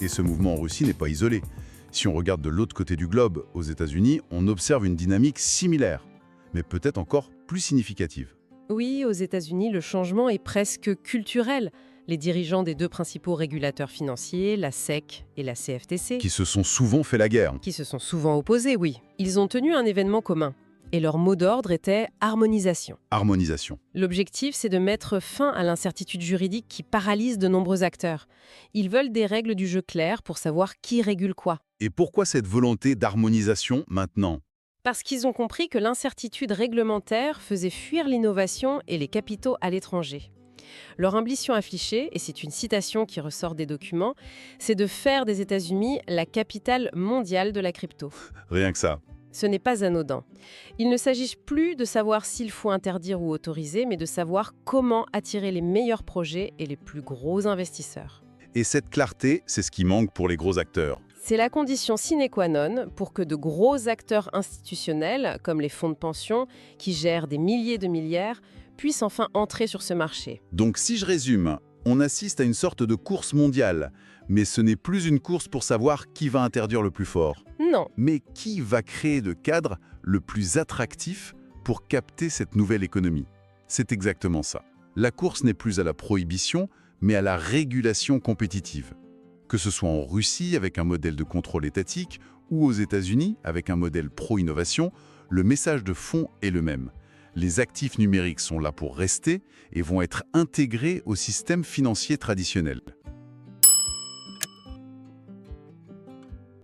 Et ce mouvement en Russie n'est pas isolé. Si on regarde de l'autre côté du globe, aux États-Unis, on observe une dynamique similaire, mais peut-être encore plus significative. Oui, aux États-Unis, le changement est presque culturel. Les dirigeants des deux principaux régulateurs financiers, la SEC et la CFTC, Qui se sont souvent fait la guerre. qui se sont souvent opposés, oui, ils ont tenu un événement commun. Et leur mot d'ordre était harmonisation. Harmonisation. L'objectif, c'est de mettre fin à l'incertitude juridique qui paralyse de nombreux acteurs. Ils veulent des règles du jeu claires pour savoir qui régule quoi. Et pourquoi cette volonté d'harmonisation maintenant? Parce qu'ils ont compris que l'incertitude réglementaire faisait fuir l'innovation et les capitaux à l'étranger. Leur ambition affichée, et c'est une citation qui ressort des documents, c'est de faire des États-Unis la capitale mondiale de la crypto. Rien que ça. Ce n'est pas anodin. Il ne s'agit plus de savoir s'il faut interdire ou autoriser, mais de savoir comment attirer les meilleurs projets et les plus gros investisseurs. Et cette clarté, c'est ce qui manque pour les gros acteurs. C'est la condition sine qua non pour que de gros acteurs institutionnels, comme les fonds de pension, qui gèrent des milliers de milliards, puissent enfin entrer sur ce marché. Donc si je résume, on assiste à une sorte de course mondiale, mais ce n'est plus une course pour savoir qui va interdire le plus fort, Non, mais qui va créer le cadre le plus attractif pour capter cette nouvelle économie. C'est exactement ça. La course n'est plus à la prohibition, mais à la régulation compétitive. Que ce soit en Russie avec un modèle de contrôle étatique ou aux États-Unis avec un modèle pro-innovation, le message de fond est le même. Les actifs numériques sont là pour rester et vont être intégrés au système financier traditionnel.